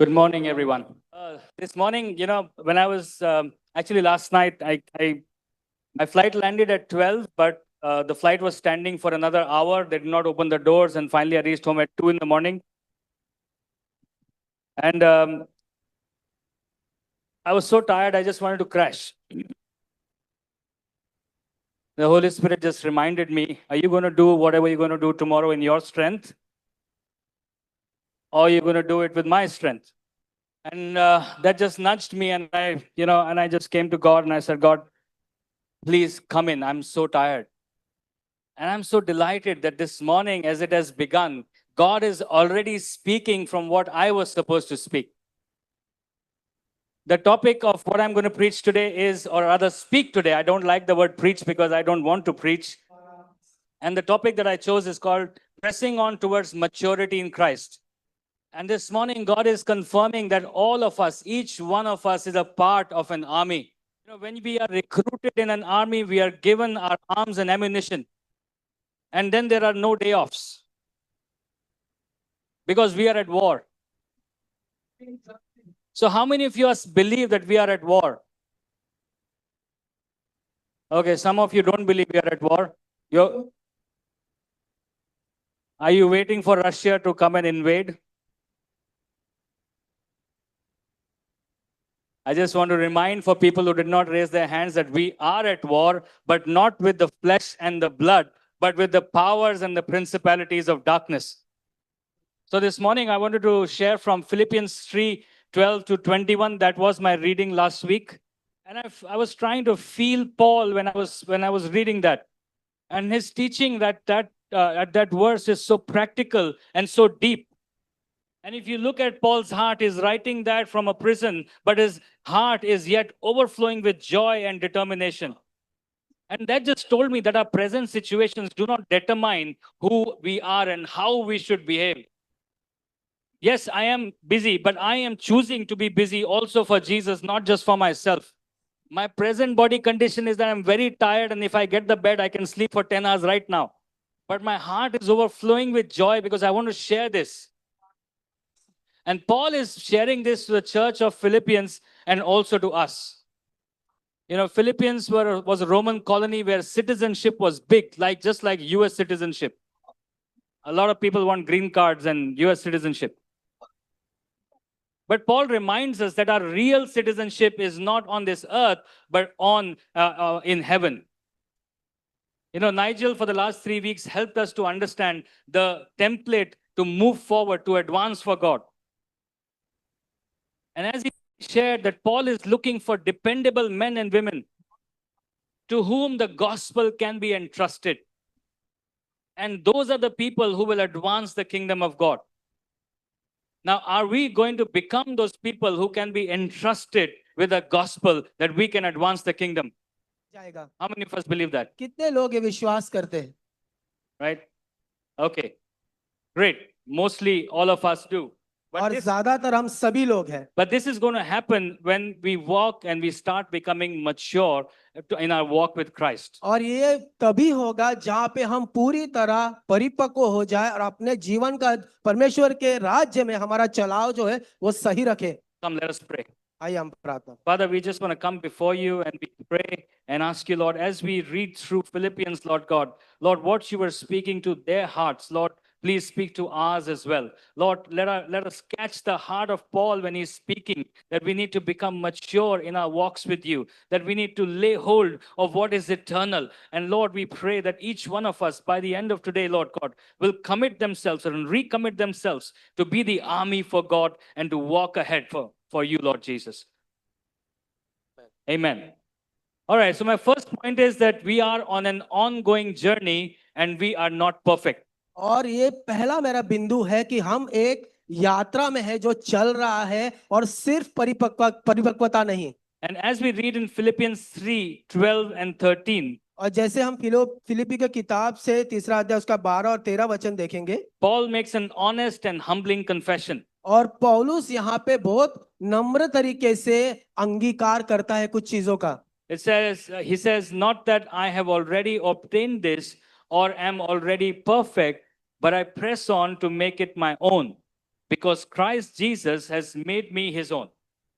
Good morning, everyone. This morning, when I was actually last night, my flight landed at 12, but the flight was standing for another hour. They did not open the doors, and finally I reached home at 2 in the morning. And I was so tired, I just wanted to crash. The Holy Spirit just reminded me, are you going to do whatever you're going to do tomorrow in your strength? Or are you going to do it with my strength? And that just nudged me, and I just came to God and I said, God, please come in. I'm so tired. And I'm so delighted that this morning, as it has begun, God is already speaking from what I was supposed to speak. The topic of what I'm going to preach today is, or rather speak today. I don't like the word preach because I don't want to preach. And the topic that I chose is called Pressing On Towards Maturity in Christ. And this morning, God is confirming that all of us, each one of us, is a part of an army. When we are recruited in an army, we are given our arms and ammunition. And then there are no day offs because we are at war. So how many of you believe that we are at war? Okay, some of you don't believe we are at war. Are you waiting for Russia to come and invade? I just want to remind for people who did not raise their hands that we are at war, but not with the flesh and the blood, but with the powers and the principalities of darkness. So this morning, I wanted to share from Philippians 3:12 to 21. That was my reading last week. And I was trying to feel Paul when I was reading that. And his teaching at that verse is so practical and so deep. And if you look at Paul's heart, he's writing that from a prison, but his heart is yet overflowing with joy and determination. And that just told me that our present situations do not determine who we are and how we should behave. Yes, I am busy, but I am choosing to be busy also for Jesus, not just for myself. My present body condition is that I'm very tired, and if I get the bed, I can sleep for 10 hours right now. But my heart is overflowing with joy because I want to share this. And Paul is sharing this to the church of Philippians and also to us. Philippians was a Roman colony where citizenship was big, just like US citizenship. A lot of people want green cards and US citizenship. But Paul reminds us that our real citizenship is not on this earth, but in heaven. Nigel, for the last 3 weeks, helped us to understand the template to move forward, to advance for God. And as he shared that Paul is looking for dependable men and women to whom the gospel can be entrusted. And those are the people who will advance the kingdom of God. Now, are we going to become those people who can be entrusted with a gospel that we can advance the kingdom? How many of us believe that? कितने लोग ये विश्वास करते हैं? Right? Okay. Great. Mostly all of us do. और ज्यादातर हम सभी लोग हैं. But this is going to happen when we walk and we start becoming mature in our walk with Christ. और ये तभी होगा जहाँ पे हम पूरी तरह परिपक्व हो जाए और अपने जीवन का परमेश्वर के राज्य में हमारा चलाव जो है वो सही रखे. Come, let us pray. आइए हम प्रार्थना. Father, we just want to come before you and we pray and ask you, Lord, as we read through Philippians, Lord God, Lord, what you were speaking to their hearts, Lord, please speak to ours as well. Lord, let us catch the heart of Paul when he's speaking, that we need to become mature in our walks with you, that we need to lay hold of what is eternal. And Lord, we pray that each one of us, by the end of today, Lord God, will commit themselves and recommit themselves to be the army for God and to walk ahead for you, Lord Jesus. Amen. All right, so my first point is that we are on an ongoing journey and we are not perfect. और ये पहला मेरा बिंदु है कि हम एक यात्रा में है जो चल रहा है और सिर्फ परिपक्वता नहीं. And as we read in Philippians 3:12 and 13, और जैसे हम फिलिपी के किताब से तीसरा अध्याय उसका 12 और 13 वचन देखेंगे, Paul makes an honest and humbling confession. और पौलुस यहाँ पे बहुत नम्र तरीके से अंगीकार करता है कुछ चीजों का. He says, not that I have already obtained this or am already perfect, but I press on to make it my own. because Christ Jesus has made me his own.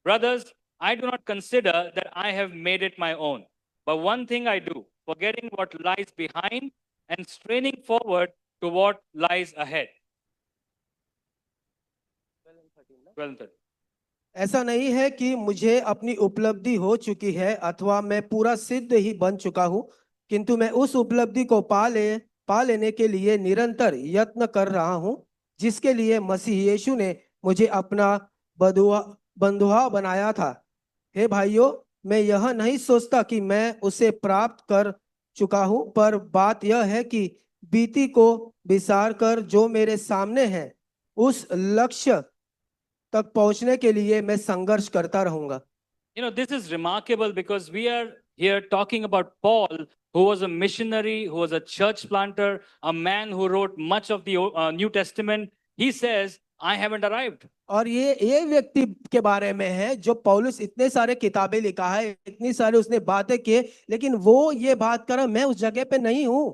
Brothers, I do not consider that I have made it my own. But one thing I do, forgetting what lies behind and straining forward to what lies ahead. 12 and 13. ऐसा नहीं है कि मुझे अपनी उपलब्धि हो चुकी है अथवा मैं पूरा सिद्ध ही बन चुका हूं, किंतु मैं उस उपलब्धि को पा लेने के लिए निरंतर यत्न कर रहा हूं, जिसके लिए मसीह यीशु ने मुझे अपना बंधुआ बनाया था। हे भाइयों, मैं यह नहीं सोचता कि मैं उसे प्राप्त कर चुका हूं, पर बात यह है कि बीती को विसार कर जो मेरे सामने है उस लक्ष्य तक पहुंचने के लिए मैं संघर्ष करता रहूंगा। You know, this is remarkable because we are here talking about Paul, who was a missionary, who was a church planter, a man who wrote much of the New Testament. He says, I haven't arrived. और ये व्यक्ति के बारे में है जो पौलुस इतने सारे किताबें लिखा है, इतनी सारी उसने बातें की, लेकिन वो ये बात कर रहा मैं उस जगह पे नहीं हूं।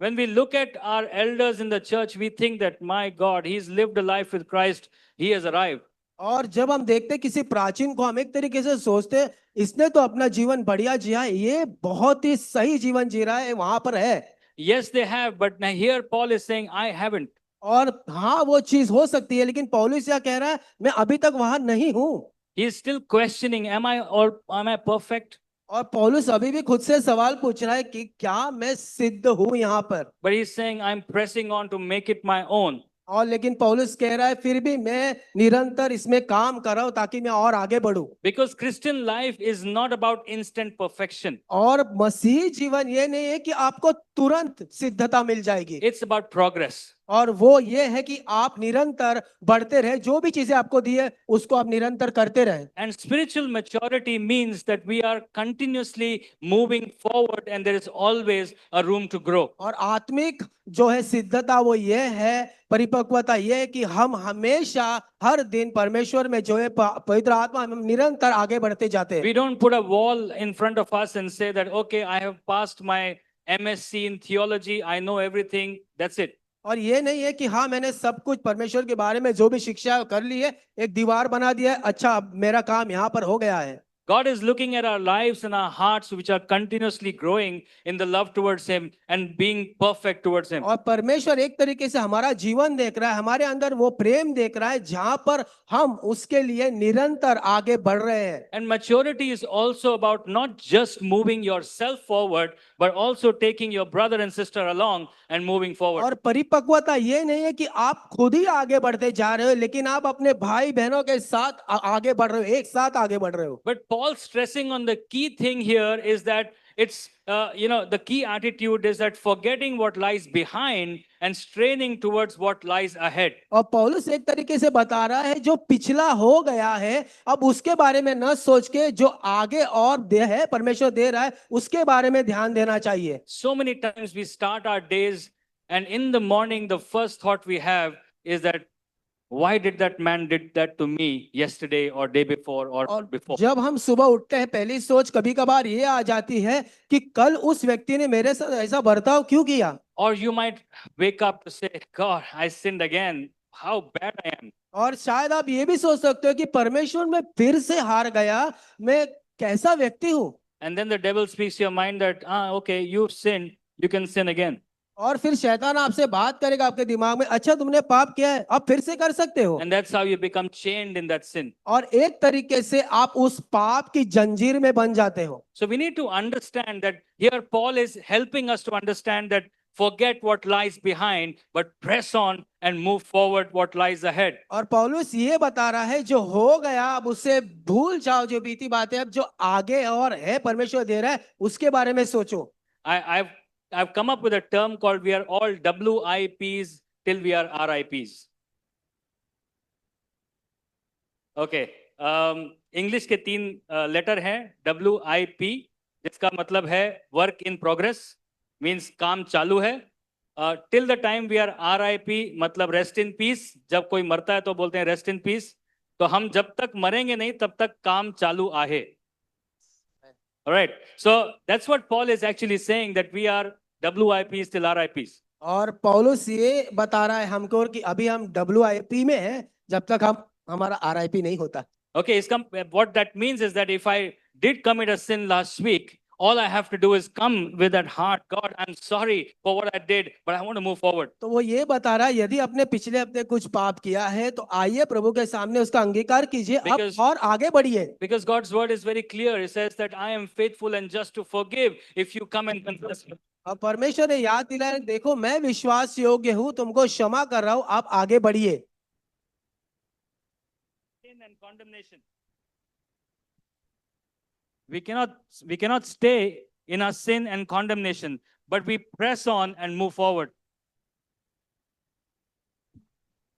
When we look at our elders in the church, we think that, my God, he's lived a life with Christ, he has arrived. और जब हम देखते किसी प्राचीन को, हम एक तरीके से सोचते इसने तो अपना जीवन बढ़िया जिया है, ये बहुत ही सही जीवन जी रहा है, वहां पर है। Yes, they have, but now here Paul is saying, I haven't. और हाँ, वो चीज हो सकती है, लेकिन पौलुस क्या कह रहा है, मैं अभी तक वहां नहीं हूं। He is still questioning, am I perfect? और पौलुस अभी भी खुद से सवाल पूछ रहा है कि क्या मैं सिद्ध हूं यहाँ पर। But he's saying, I'm pressing on to make it my own. और लेकिन पौलुस कह रहा है फिर भी मैं निरंतर इसमें काम कर रहा हूं ताकि मैं और आगे बढ़ूं। Because Christian life is not about instant perfection. और मसीह जीवन ये नहीं है कि आपको तुरंत सिद्धता मिल जाएगी। It's about progress. और वो ये है कि आप निरंतर बढ़ते रहे, जो भी चीजें आपको दी है उसको आप निरंतर करते रहे। And spiritual maturity means that we are continuously moving forward and there is always a room to grow. और आत्मिक जो है सिद्धता वो ये है, परिपक्वता ये है कि हम हमेशा हर दिन परमेश्वर में जो है पवित्र आत्मा हम निरंतर आगे बढ़ते जाते हैं। We don't put a wall in front of us and say that, okay, I have passed my MSc in theology, I know everything, that's it. और ये नहीं है कि हाँ मैंने सब कुछ परमेश्वर के बारे में जो भी शिक्षा कर ली है, एक दीवार बना दिया है, अच्छा अब मेरा काम यहाँ पर हो गया है। God is looking at our lives and our hearts which are continuously growing in the love towards him and being perfect towards him. और परमेश्वर एक तरीके से हमारा जीवन देख रहा है, हमारे अंदर वो प्रेम देख रहा है जहां पर हम उसके लिए निरंतर आगे बढ़ रहे हैं। And maturity is also about not just moving yourself forward but also taking your brother and sister along and moving forward. और परिपक्वता ये नहीं है कि आप खुद ही आगे बढ़ते जा रहे हो, लेकिन आप अपने भाई बहनों के साथ आगे बढ़ रहे हो, एक साथ आगे बढ़ रहे हो। But Paul stressing on the key thing here is that it's the key attitude is that forgetting what lies behind and straining towards what lies ahead. और पौलुस एक तरीके से बता रहा है जो पिछला हो गया है अब उसके बारे में न सोच के जो आगे और दे है परमेश्वर दे रहा है उसके बारे में ध्यान देना चाहिए। So many times we start our days and in the morning the first thought we have is that why did that man did that to me yesterday or day before or before. जब हम सुबह उठते हैं पहली सोच कभी कभार ये आ जाती है कि कल उस व्यक्ति ने मेरे साथ ऐसा बर्ताव क्यों किया। Or you might wake up to say, God, I sinned again. How bad I am. और शायद आप ये भी सोच सकते हो कि परमेश्वर मैं फिर से हार गया, मैं कैसा व्यक्ति हूँ। And then the devil speaks to your mind that, okay, you've sinned, you can sin again. और फिर शैतान आपसे बात करेगा आपके दिमाग में, अच्छा तुमने पाप किया है अब फिर से कर सकते हो। And that's how you become chained in that sin. और एक तरीके से आप उस पाप की जंजीर में बन जाते हो। So we need to understand that here Paul is helping us to understand that forget what lies behind, but press on and move forward what lies ahead. और पौलुस ये बता रहा है जो हो गया अब उसे भूल जाओ, जो बीती बातें, अब जो आगे और है परमेश्वर दे रहा है उसके बारे में सोचो। I've come up with a term called we are all WIPs till we are RIPs. Okay. English के 3 लेटर हैं WIP, जिसका मतलब है work in progress, means काम चालू है। Till the time we are RIP मतलब rest in peace, जब कोई मरता है तो बोलते हैं rest in peace, तो हम जब तक मरेंगे नहीं तब तक काम चालू आहे। All right. So that's what Paul is actually saying, that we are WIPs till RIPs. और पौलुस ये बता रहा है हमको कि अभी हम WIP में हैं, जब तक हम हमारा RIP नहीं होता। Okay, what that means is that if I did commit a sin last week, all I have to do is come with that heart. God, I'm sorry for what I did, but I want to move forward. तो वो ये बता रहा है, यदि अपने पिछले हफ्ते कुछ पाप किया है तो आइए प्रभु के सामने उसका अंगीकार कीजिए, अब Because- और आगे बढ़िए। Because God's word is very clear. It says that I am faithful and just to forgive if you come and confess. अब परमेश्वर ने याद दिलाया, देखो मैं विश्वास योग्य हूँ, तुमको क्षमा कर रहा हूँ, आप आगे बढ़िए। Sin and condemnation. We cannot stay in our sin and condemnation, but we press on and move forward.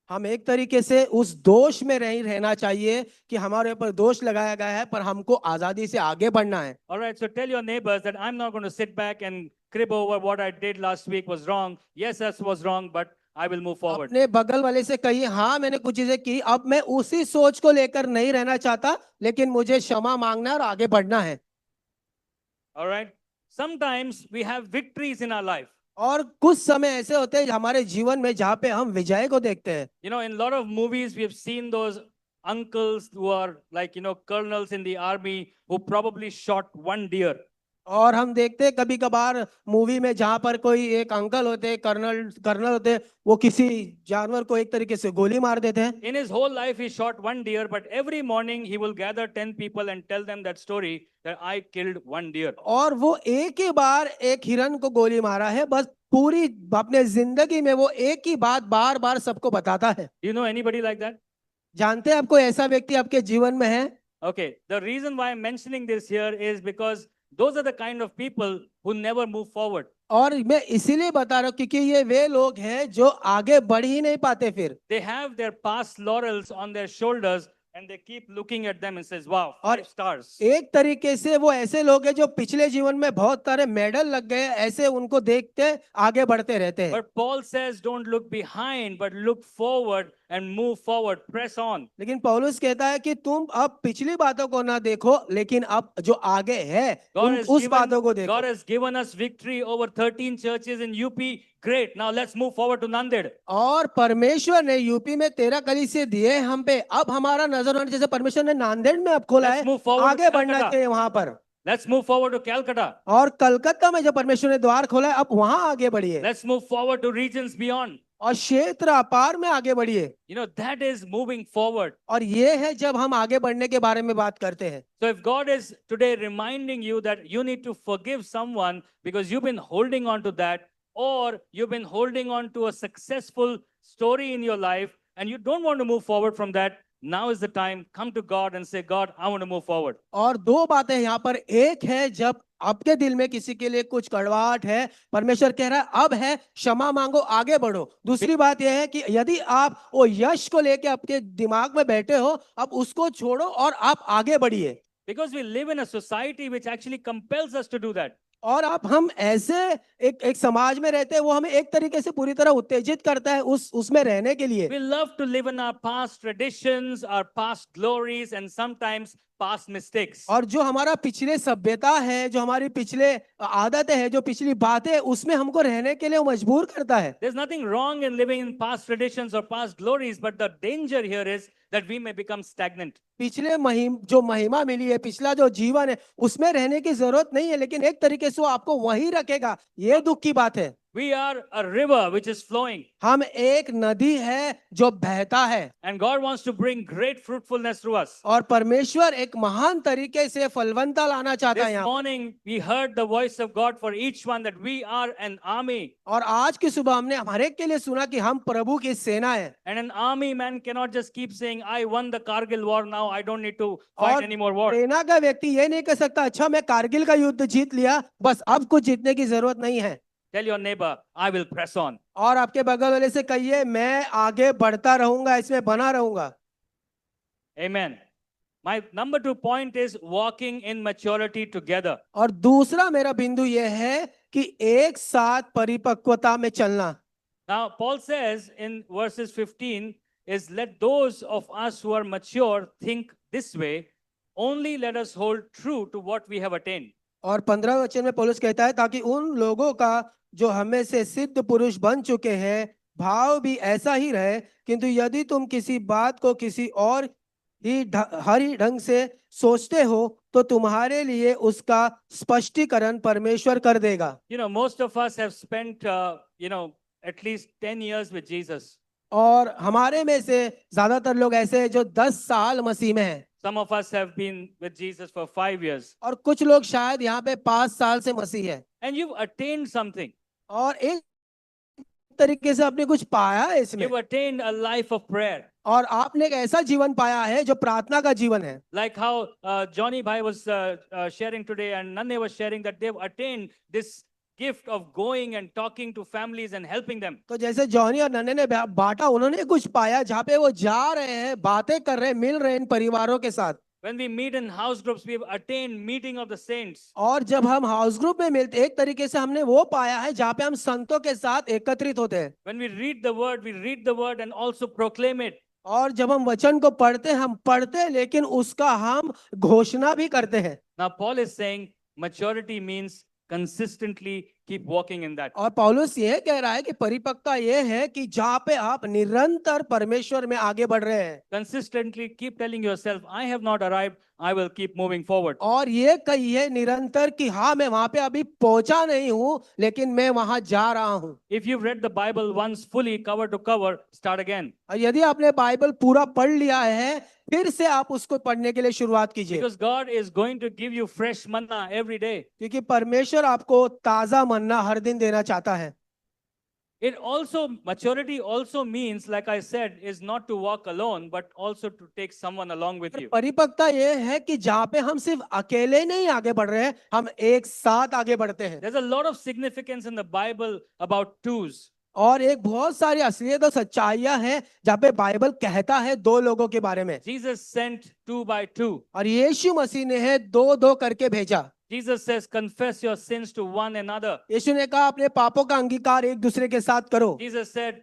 हम एक तरीके से उस दोष में नहीं रहना चाहिए कि हमारे ऊपर दोष लगाया गया है, पर हमको आजादी से आगे बढ़ना है। All right, so tell your neighbors that I'm not going to sit back and crib over what I did last week was wrong. Yes, that was wrong, but I will move forward. अपने बगल वाले से कहिए, हाँ मैंने कुछ चीजें की, अब मैं उसी सोच को लेकर नहीं रहना चाहता, लेकिन मुझे क्षमा मांगना है और आगे बढ़ना है। All right. Sometimes we have victories in our life. और कुछ समय ऐसे होते हैं हमारे जीवन में जहाँ पे हम विजय को देखते हैं। You know, in a lot of movies, we have seen those uncles who are like, colonels in the army who probably shot one deer. और हम देखते हैं कभी कभार मूवी में जहाँ पर कोई एक अंकल होते हैं, कर्नल होते हैं, वो किसी जानवर को एक तरीके से गोली मार देते हैं। In his whole life, he shot one deer, but every morning he will gather 10 people and tell them that story that I killed one deer. और वो एक ही बार एक हिरन को गोली मारा है, बस पूरी अपने जिंदगी में वो एक ही बात बार बार सबको बताता है। Do you know anybody like that? जानते हैं आपको ऐसा व्यक्ति आपके जीवन में है? Okay, the reason why I'm mentioning this here is because those are the kind of people who never move forward. और मैं इसीलिए बता रहा हूँ क्योंकि ये वे लोग हैं जो आगे बढ़ ही नहीं पाते फिर। They have their past laurels on their shoulders and they keep looking at them and says, wow, और 5 stars. एक तरीके से वो ऐसे लोग हैं जो पिछले जीवन में बहुत सारे मेडल लग गए, ऐसे उनको देखते आगे बढ़ते रहते हैं। But Paul says, don't look behind, but look forward and move forward, press on. लेकिन पौलुस कहता है कि तुम अब पिछली बातों को ना देखो, लेकिन अब जो आगे है उस बातों को देखो। God has given us victory over 13 churches in UP. Great. Now let's move forward to Nanded. और परमेश्वर ने यूपी में 13 कलीसिया दिए हम पे, अब हमारा नजर होने जैसे परमेश्वर ने नांदेड़ में अब खोला Let's है, move forward आगे to बढ़ना Calcutta. चाहिए वहां पर। Let's move forward to Calcutta. और कलकत्ता में जो परमेश्वर ने द्वार खोला है, अब वहां आगे बढ़िए Let's move forward to regions beyond. और क्षेत्र अपार में आगे बढ़िए। You know, that is moving forward. और ये है जब हम आगे बढ़ने के बारे में बात करते हैं। So if God is today reminding you that you need to forgive someone because you've been holding on to that, or you've been holding on to a successful story in your life and you don't want to move forward from that, now is the time. Come to God and say, God, I want to move forward. और दो बातें यहाँ पर, एक है जब आपके दिल में किसी के लिए कुछ कड़वाहट है, परमेश्वर कह रहा है अब है, क्षमा मांगो, आगे बढ़ो। दूसरी बात यह है कि यदि आप वो यश को लेके आपके दिमाग में बैठे हो, अब उसको छोड़ो और आप आगे बढ़िए। Because we live in a society which actually compels us to do that. और आप हम ऐसे एक समाज में रहते हैं, वो हमें एक तरीके से पूरी तरह उत्तेजित करता है उसमें रहने के लिए। We love to live in our past traditions, our past glories, and sometimes past mistakes. और जो हमारा पिछले सभ्यता है, जो हमारी पिछले आदतें हैं, जो पिछली बातें हैं, उसमें हमको रहने के लिए वो मजबूर करता है। There's nothing wrong in living in past traditions or past glories, but the danger here is that we may become stagnant. पिछले जो महिमा मिली है, पिछला जो जीवन है, उसमें रहने की जरूरत नहीं है, लेकिन एक तरीके से वो आपको वहीं रखेगा। ये दुख की बात है। We are a river which is flowing. हम एक नदी है जो बहता है। And God wants to bring great fruitfulness through us. और परमेश्वर एक महान तरीके से फलवंता लाना चाहता है This यहाँ। morning we heard the voice of God for each one that we are an army. और आज की सुबह हमने हर एक के लिए सुना कि हम प्रभु की सेना है। And an army man cannot just keep saying, I won the Kargil war, now I don't need to fight any more war. सेना का व्यक्ति ये नहीं कह सकता, अच्छा मैं कारगिल का युद्ध जीत लिया, बस अब कुछ जीतने की जरूरत नहीं है। Tell your neighbor, I will press on. और आपके बगल वाले से कहिए, मैं आगे बढ़ता रहूंगा, इसमें बना रहूंगा। Amen. My number 2 point is walking in maturity together. और दूसरा मेरा बिंदु यह है कि एक साथ परिपक्वता में चलना। Now, Paul says in verses 15 is let those of us who are mature think this way, only let us hold true to what we have attained. और 15 वचन में पौलुस कहता है ताकि उन लोगों का जो हमें से सिद्ध पुरुष बन चुके हैं भाव भी ऐसा ही रहे, किंतु यदि तुम किसी बात को किसी और हर ही ढंग से सोचते हो तो तुम्हारे लिए उसका स्पष्टीकरण परमेश्वर कर देगा। You know, most of us have spent, at least 10 years with Jesus. और हमारे में से ज्यादातर लोग ऐसे हैं जो 10 साल मसीह में हैं, Some of us have been with Jesus for 5 years. और कुछ लोग शायद यहाँ पे 5 साल से मसीह है, And you've attained something. और एक तरीके से आपने कुछ पाया है इसमें, You've attained a life of prayer. और आपने एक ऐसा जीवन पाया है जो प्रार्थना का जीवन है। Like how Johnny Bhai was sharing today, and Nanne was sharing that they've attained this gift of going and talking to families and helping them. तो जैसे जॉनी और नन्हे ने बांटा, उन्होंने कुछ पाया जहाँ पे वो जा रहे हैं, बातें कर रहे हैं, मिल रहे हैं इन परिवारों के साथ। When we meet in house groups, we've attained meeting of the saints. और जब हम हाउस ग्रुप में मिलते, एक तरीके से हमने वो पाया है जहाँ पे हम संतों के साथ एकत्रित होते हैं। When we read the word and also proclaim it. और जब हम वचन को पढ़ते हैं, हम पढ़ते हैं लेकिन उसका हम घोषणा भी करते हैं। Now Paul is saying maturity means consistently keep walking in that. और पौलुस ये कह रहा है कि परिपक्वता ये है कि जहाँ पे आप निरंतर परमेश्वर में आगे बढ़ रहे हैं, Consistently keep telling yourself, I have not arrived, I will keep moving forward. और ये कहिए निरंतर कि हाँ मैं वहां पे अभी पहुंचा नहीं हूँ लेकिन मैं वहां जा रहा हूँ। If you've read the Bible once fully, cover to cover, start again. और यदि आपने बाइबल पूरा पढ़ लिया है, फिर से आप उसको पढ़ने के लिए शुरुआत कीजिए, Because God is going to give you fresh manna every day. क्योंकि परमेश्वर आपको ताजा मन्ना हर दिन देना चाहता है। Maturity also means, like I said, is not to walk alone, but also to take someone along with you. परिपक्वता ये है कि जहाँ पे हम सिर्फ अकेले नहीं आगे बढ़ रहे हैं, हम एक साथ आगे बढ़ते हैं। There's a lot of significance in the Bible about twos. और एक बहुत सारी असलियत और सच्चाइयां हैं जहाँ पे बाइबल कहता है दो लोगों के बारे में। Jesus sent 2 by 2. और यीशु मसीह ने है दो दो करके भेजा। Jesus says, confess your sins to one another. यीशु ने कहा अपने पापों का अंगीकार एक दूसरे के साथ करो। Jesus said,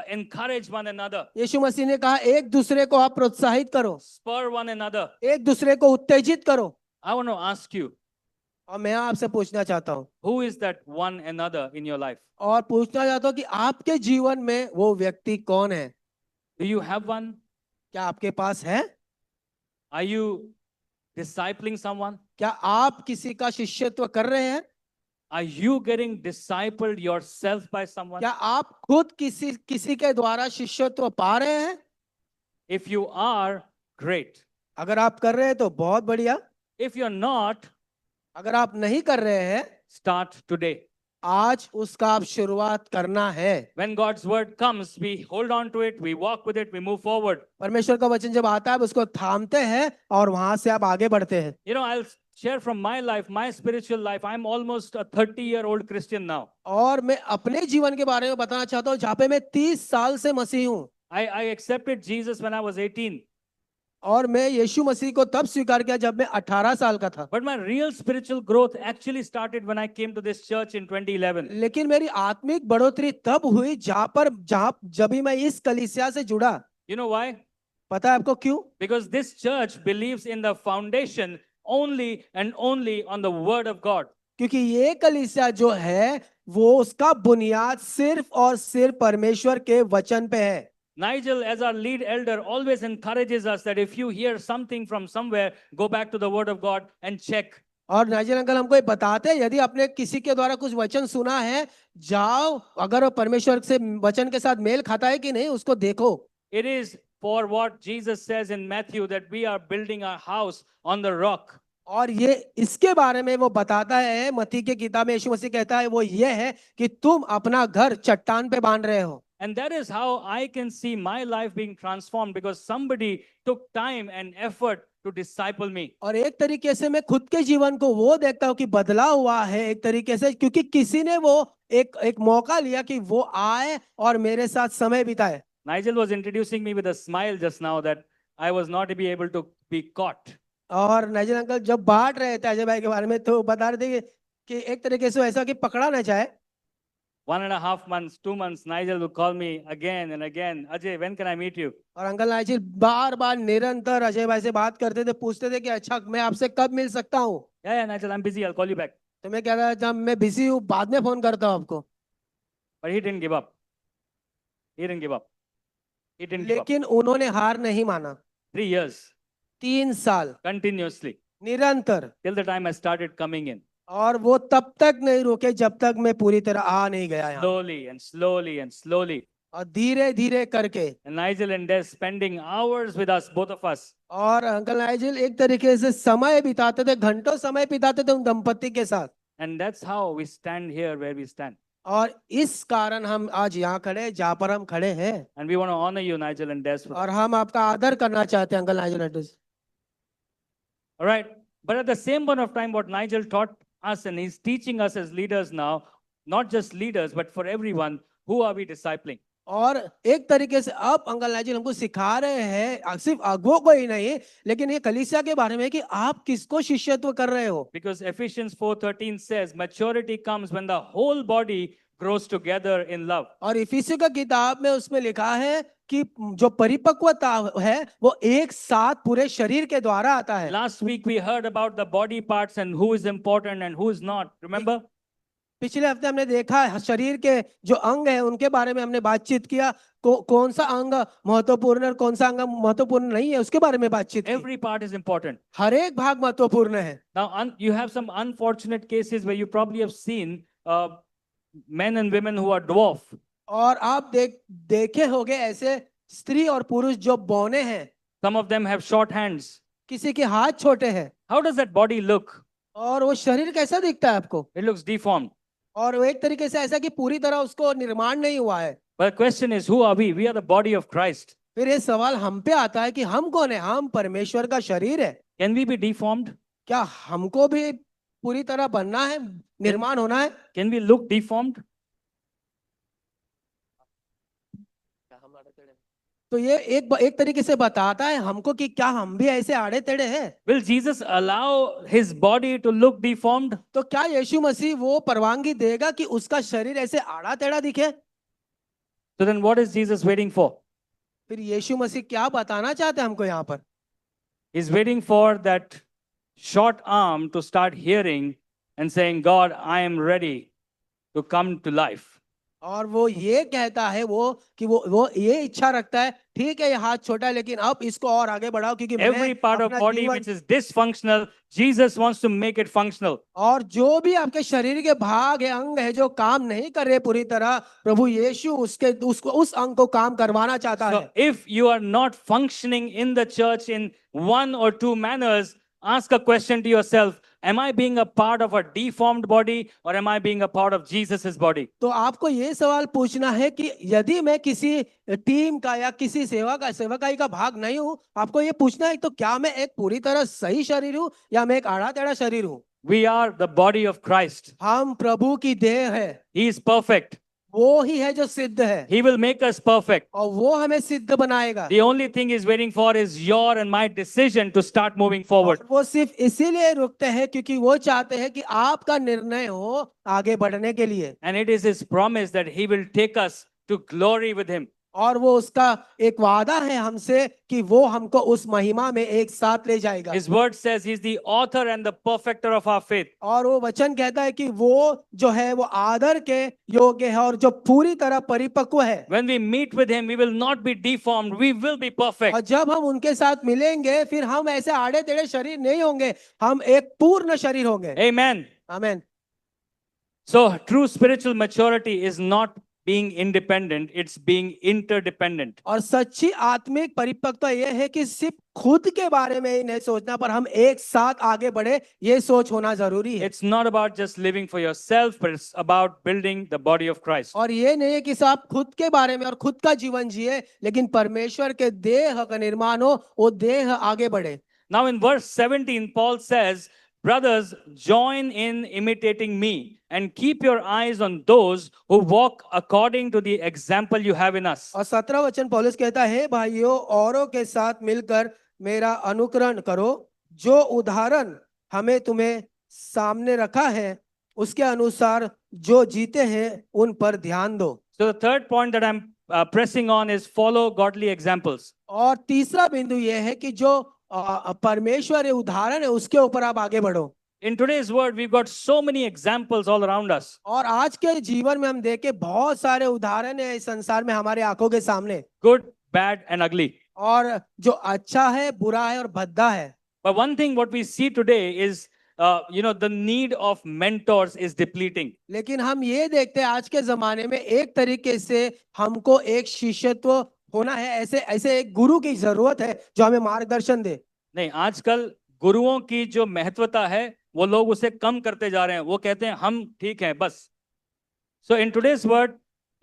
encourage one another. यीशु मसीह ने कहा एक दूसरे को आप प्रोत्साहित करो, Spur one another. एक दूसरे को उत्तेजित करो। I want to ask you, और मैं आपसे पूछना चाहता हूँ, who is that one another in your life? और पूछना चाहता हूँ कि आपके जीवन में वो व्यक्ति कौन है? Do you have one? क्या आपके पास है? Are you discipling someone? क्या आप किसी का शिष्यत्व कर रहे हैं? Are you getting discipled yourself by someone? क्या आप खुद किसी के द्वारा शिष्यत्व पा रहे हैं? If you are, great. अगर आप कर रहे हैं तो बहुत बढ़िया। If you're not, अगर आप नहीं कर रहे हैं, start today. आज उसका आप शुरुआत करना है। When God's word comes, we hold on to it, we walk with it, we move forward. परमेश्वर का वचन जब आता है उसको थामते हैं और वहां से आप आगे बढ़ते हैं। You know, I'll share from my life, my spiritual life. I'm almost a 30-year-old Christian now. और मैं अपने जीवन के बारे में बताना चाहता हूँ जहाँ पे मैं 30 साल से मसीह हूँ। I accepted Jesus when I was 18. और मैं यीशु मसीह को तब स्वीकार किया जब मैं 18 साल का था। But my real spiritual growth actually started when I came to this church in 2011. लेकिन मेरी आत्मिक बढ़ोतरी तब हुई जब भी मैं इस कलीसिया से जुड़ा। You know why? पता है आपको क्यों? Because this church believes in the foundation only and only on the word of God. क्योंकि ये कलीसिया जो है वो उसका बुनियाद सिर्फ और सिर्फ परमेश्वर के वचन पे है। Nigel, as our lead elder, always encourages us that if you hear something from somewhere, go back to the word of God and check. और नाइजल अंकल हमको ये बताते हैं, यदि आपने किसी के द्वारा कुछ वचन सुना है, जाओ अगर वो परमेश्वर से वचन के साथ मेल खाता है कि नहीं उसको देखो। It is for what Jesus says in Matthew that we are building our house on the rock. और ये इसके बारे में वो बताता है, मत्ती के किताब में यीशु मसीह कहता है वो ये है कि तुम अपना घर चट्टान पे बांध रहे हो। And that is how I can see my life being transformed, because somebody took time and effort to disciple me. और एक तरीके से मैं खुद के जीवन को वो देखता हूँ कि बदला हुआ है एक तरीके से, क्योंकि किसी ने वो एक मौका लिया कि वो आए और मेरे साथ समय बिताए। Nigel was introducing me with a smile just now that I was not able to be caught. और नाइजल अंकल जब बांट रहे थे अजय भाई के बारे में तो बता रहे थे कि एक तरीके से ऐसा कि पकड़ा ना जाए। 1.5 months, 2 months, Nigel would call me again and again. Ajay, when can I meet you? और अंकल नाइजल बार बार निरंतर अजय भाई से बात करते थे, पूछते थे कि अच्छा मैं आपसे कब मिल सकता हूँ। Yeah, Nigel, I'm busy. I'll call you back. तो मैं कह रहा था मैं बिजी हूँ, बाद में फोन करता हूँ आपको। But he didn't give up. He didn't give up. He didn't give up. लेकिन उन्होंने हार नहीं माना। 3 years 3 साल continuously निरंतर, till the time I started coming in. और वो तब तक नहीं रुके जब तक मैं पूरी तरह आ नहीं गया यहाँ। Slowly and slowly and slowly. और धीरे धीरे करके, And Nigel and Des spending hours with us, both of us. और अंकल नाइजिल एक तरीके से समय बिताते थे, घंटों समय बिताते थे उन दंपति के साथ। And that's how we stand here where we stand. और इस कारण हम आज यहाँ खड़े हैं, जहाँ पर हम खड़े हैं। And we want to honor you, Nigel and Des. For और हम आपका आदर करना चाहते हैं uncle Nigel and Des. All right. But at the same point of time, what Nigel taught us, and he's teaching us as leaders now, not just leaders, but for everyone, who are we discipling? और एक तरीके से अब uncle Nigel हमको सिखा रहे हैं, सिर्फ अगुओं को ही नहीं, लेकिन ये कलीसिया के बारे में कि आप किसको शिष्यत्व कर रहे हो। Because Ephesians 4:13 says, maturity comes when the whole body grows together in love. और इफिसियों का किताब में उसमें लिखा है कि जो परिपक्वता है वो एक साथ पूरे शरीर के द्वारा आता है। Last week we heard about the body parts and who is important and who is not. Remember? पिछले हफ्ते हमने देखा शरीर के जो अंग है उनके बारे में हमने बातचीत किया, कौन सा अंग महत्वपूर्ण और कौन सा अंग महत्वपूर्ण नहीं है उसके बारे में बातचीत की। Every part is important. हर एक भाग महत्वपूर्ण है। Now, you have some unfortunate cases where you probably have seen men and women who are dwarf. और आप देखे होंगे ऐसे स्त्री और पुरुष जो बौने हैं। Some of them have short hands. किसी के हाथ छोटे हैं। How does that body look? और वो शरीर कैसा दिखता है आपको? It looks deformed. और वो एक तरीके से ऐसा कि पूरी तरह उसको निर्माण नहीं हुआ है। But the question is, who are we? We are the body of Christ. फिर ये सवाल हम पे आता है कि हम कौन है? हम परमेश्वर का शरीर है। Can we be deformed? क्या हमको भी पूरी तरह बनना है, निर्माण होना है? Can we look deformed? तो ये एक तरीके से बताता है हमको कि क्या हम भी ऐसे आड़े टेढ़े हैं? Will Jesus allow his body to look deformed? तो क्या यीशु मसीह वो परवानगी देगा कि उसका शरीर ऐसे आड़ा टेढ़ा दिखे? So then what is Jesus waiting for? फिर यीशु मसीह क्या बताना चाहते हैं हमको यहाँ पर? He's waiting for that short arm to start hearing and saying, God, I am ready to come to life. और वो ये कहता है कि वो ये इच्छा रखता है, ठीक है ये हाथ छोटा है लेकिन अब इसको और आगे बढ़ाओ क्योंकि Every part of body which is dysfunctional, Jesus wants to make it functional. और जो भी आपके शरीर के भाग है, अंग है जो काम नहीं कर रहे पूरी तरह, प्रभु यीशु उस अंग को काम करवाना चाहता है। So if you are not functioning in the church in one or two manners, ask a question to yourself. Am I being a part of a deformed body or am I being a part of Jesus's body? तो आपको ये सवाल पूछना है कि यदि मैं किसी टीम का या किसी सेवकाई का भाग नहीं हूँ, आपको ये पूछना है तो क्या मैं एक पूरी तरह सही शरीर हूँ या मैं एक आड़ा टेढ़ा शरीर हूँ? We are the body of Christ. हम प्रभु की देह है। He is perfect. वो ही है जो सिद्ध है। He will make us perfect. और वो हमें सिद्ध बनाएगा। The only thing he's waiting for is your and my decision to start moving forward. वो सिर्फ इसीलिए रुकते हैं क्योंकि वो चाहते हैं कि आपका निर्णय हो आगे बढ़ने के लिए। And it is his promise that he will take us to glory with him. और वो उसका एक वादा है हमसे कि वो हमको उस महिमा में एक साथ ले जाएगा। His word says he's the author and the perfecter of our faith. और वो वचन कहता है कि वो जो है वो आदर के योग्य है और जो पूरी तरह परिपक्व है। When we meet with him, we will not be deformed. We will be perfect. और जब हम उनके साथ मिलेंगे फिर हम ऐसे आड़े टेढ़े शरीर नहीं होंगे, हम एक पूर्ण शरीर होंगे। Amen. आमीन। So true spiritual maturity is not being independent, it's being interdependent. और सच्ची आत्मिक परिपक्वता ये है कि सिर्फ खुद के बारे में ही नहीं सोचना पर हम एक साथ आगे बढ़े, ये सोच होना जरूरी है। It's not about just living for yourself, but it's about building the body of Christ. और ये नहीं है कि आप खुद के बारे में और खुद का जीवन जिए, लेकिन परमेश्वर के देह का निर्माण हो, वो देह आगे बढ़े। Now in verse 17, Paul says, brothers, join in imitating me and keep your eyes on those who walk according to the example you have in us. और 17 वचन पौलुस कहता है, भाइयों औरों के साथ मिलकर मेरा अनुकरण करो, जो उदाहरण हमें तुम्हें सामने रखा है उसके अनुसार जो जीते हैं उन पर ध्यान दो। So the third point that I'm pressing on is follow godly examples. और तीसरा बिंदु यह है कि जो परमेश्वर उदाहरण है उसके ऊपर आप आगे बढ़ो। In today's world, we've got so many examples all around us. और आज के जीवन में हम देखे बहुत सारे उदाहरण है इस संसार में हमारे आंखों के सामने, Good, bad, and ugly. और जो अच्छा है, बुरा है और भद्दा है। But one thing what we see today is, the need of mentors is depleting. लेकिन हम ये देखते हैं आज के जमाने में एक तरीके से हमको एक शिष्यत्व होना है, ऐसे ऐसे एक गुरु की जरूरत है जो हमें मार्गदर्शन दे। नहीं, आजकल गुरुओं की जो महत्वता है वो लोग उसे कम करते जा रहे हैं। वो कहते हैं हम ठीक हैं बस। So in today's world,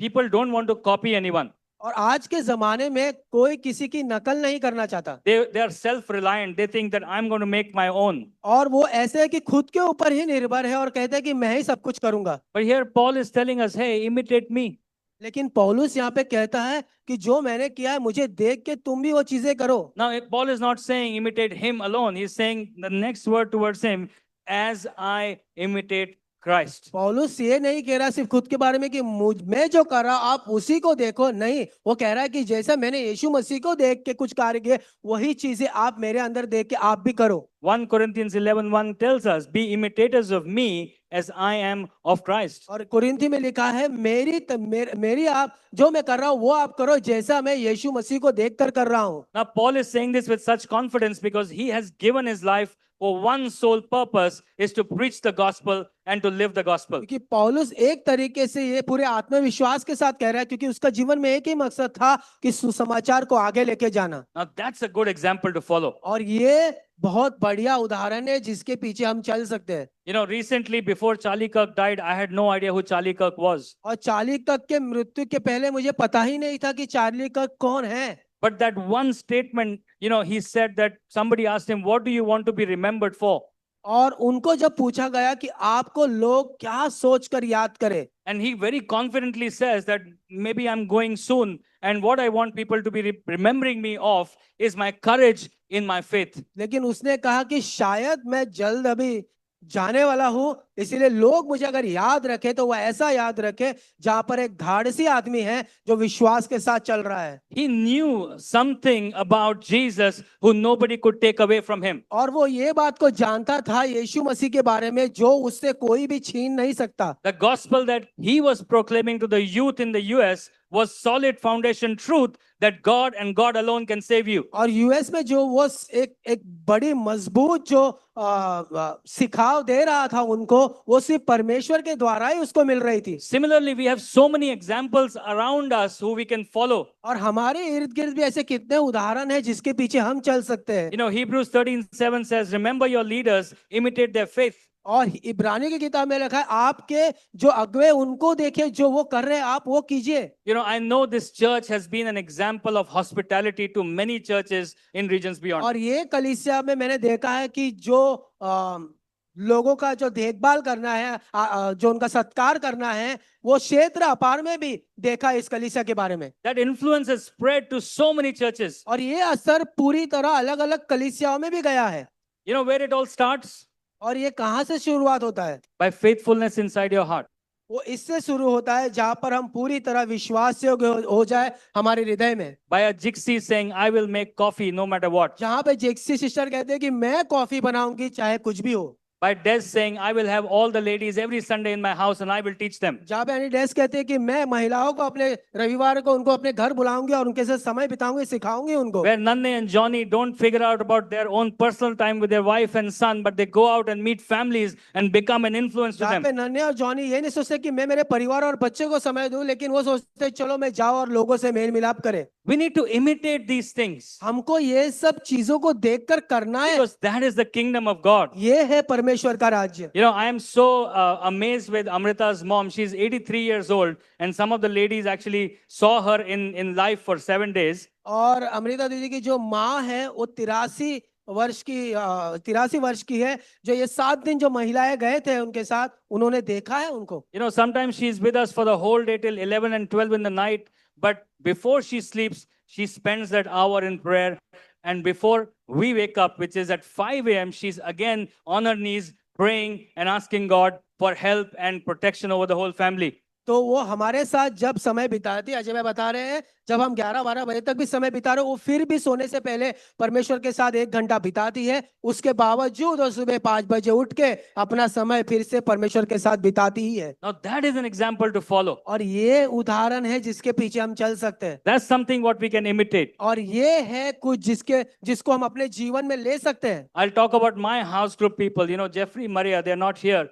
people don't want to copy anyone. और आज के जमाने में कोई किसी की नकल नहीं करना चाहता, They are self-reliant. They think that I'm going to make my own. और वो ऐसे है कि खुद के ऊपर ही निर्भर है और कहते हैं कि मैं ही सब कुछ करूंगा। But here Paul is telling us, hey, imitate me. लेकिन पौलुस यहाँ पे कहता है कि जो मैंने किया है मुझे देख के तुम भी वो चीजें करो। Now, Paul is not saying imitate him alone. He's saying the next word towards him, as I imitate Christ. पौलुस ये नहीं कह रहा सिर्फ खुद के बारे में कि मैं जो कर रहा हूं आप उसी को देखो, नहीं, वो कह रहा है कि जैसा मैंने यीशु मसीह को देख के कुछ कार्य किए वही चीजें आप मेरे अंदर देख के आप भी करो। 1 Corinthians 11:1 tells us, be imitators of me as I am of Christ. और कुरिन्थी में लिखा है मेरी आप जो मैं कर रहा हूँ वो आप करो जैसा मैं यीशु मसीह को देखकर कर रहा हूँ। Now, Paul is saying this with such confidence because he has given his life for one sole purpose, is to preach the gospel and to live the gospel. क्योंकि पौलुस एक तरीके से ये पूरे आत्मविश्वास के साथ कह रहा है क्योंकि उसका जीवन में एक ही मकसद था कि सुसमाचार को आगे लेके जाना। Now, that's a good example to follow. और ये बहुत बढ़िया उदाहरण है जिसके पीछे हम चल सकते हैं। You know, recently before Charlie Kirk died, I had no idea who Charlie Kirk was. और चार्ली कर्क के मृत्यु के पहले मुझे पता ही नहीं था कि चार्ली कर्क कौन है। But that one statement, he said that somebody asked him, what do you want to be remembered for? और उनको जब पूछा गया कि आपको लोग क्या सोचकर याद करें, And he very confidently says that maybe I'm going soon, and what I want people to be remembering me of is my courage in my faith. लेकिन उसने कहा कि शायद मैं जल्द अभी जाने वाला हूं, इसीलिए लोग मुझे अगर याद रखे तो वो ऐसा याद रखे जहां पर एक धाड़सी आदमी है जो विश्वास के साथ चल रहा है। He knew something about Jesus who nobody could take away from him. और वो ये बात को जानता था यीशु मसीह के बारे में जो उससे कोई भी छीन नहीं सकता। The gospel that he was proclaiming to the youth in the US was solid foundation truth that God and God alone can save you. और यूएस में जो वो एक बड़ी मजबूत जो सिखाव दे रहा था उनको, वो सिर्फ परमेश्वर के द्वारा ही उसको मिल रही थी। Similarly, we have so many examples around us who we can follow. और हमारे इर्द गिर्द भी ऐसे कितने उदाहरण हैं जिसके पीछे हम चल सकते हैं। You know, Hebrews 13:7 says, remember your leaders, imitate their faith. और इब्रानी की किताब में लिखा है आपके जो अगुवे उनको देखे, जो वो कर रहे हैं आप वो कीजिए। You know, I know this church has been an example of hospitality to many churches in regions beyond. और ये कलीसिया में मैंने देखा है कि जो लोगों का जो देखभाल करना है, जो उनका सत्कार करना है, वो क्षेत्र अपार में भी देखा इस कलीसिया के बारे में। That influence has spread to so many churches. और ये असर पूरी तरह अलग अलग कलीसियाओं में भी गया है। You know where it all starts? और ये कहाँ से शुरुआत होता है? By faithfulness inside your heart. वो इससे शुरू होता है जहां पर हम पूरी तरह विश्वास योग्य हो जाए हमारे हृदय में। By a Jixi saying, I will make coffee no matter what. जहां पे जेक्सी सिस्टर कहते हैं कि मैं कॉफी बनाऊंगी चाहे कुछ भी हो। By Des saying, I will have all the ladies every Sunday in my house and I will teach them. जहाँ पे यानी डेस कहते हैं कि मैं महिलाओं को अपने रविवार को उनको अपने घर बुलाऊंगी और उनके साथ समय बिताऊंगी, सिखाऊंगी उनको। Where Nanne and Johnny don't figure out about their own personal time with their wife and son, but they go out and meet families and become an influence to जहाँ them. पे नन्हे और जॉनी ये नहीं सोचते कि मैं मेरे परिवार और बच्चे को समय दूं, लेकिन वो सोचते चलो मैं जाऊं और लोगों से मेल मिलाप करे। We need to imitate these things हमको ये सब चीजों को देखकर करना है, because that is the kingdom of God. ये है परमेश्वर का राज्य। You know, I am so amazed with Amrita's mom. She's 83 years old, and some of the ladies actually saw her in life for 7 days. और अमृता दीदी की जो माँ है वो 83 वर्ष की है, जो ये 7 दिन जो महिलाएं गए थे उनके साथ, उन्होंने देखा है उनको। You know, sometimes she's with us for the whole day till 11 and 12 in the night, but before she sleeps, she spends that hour in prayer. And before we wake up, which is at 5 a.m., she's again on her knees praying and asking God for help and protection over the whole family. तो वो हमारे साथ जब समय बिताती है, अजय भाई बता रहे हैं, जब हम 11-12 बजे तक भी समय बिता रहे हो, वो फिर भी सोने से पहले परमेश्वर के साथ 1 घंटा बिताती है। उसके बावजूद वो सुबह 5 बजे उठ के अपना समय फिर से परमेश्वर के साथ बिताती ही है। Now that is an example to follow. और ये उदाहरण है जिसके पीछे हम चल सकते हैं। That's something what we can imitate. और ये है कुछ जिसको हम अपने जीवन में ले सकते हैं। I'll talk about my house group people. You know, Jeffrey, Maria, they're not here.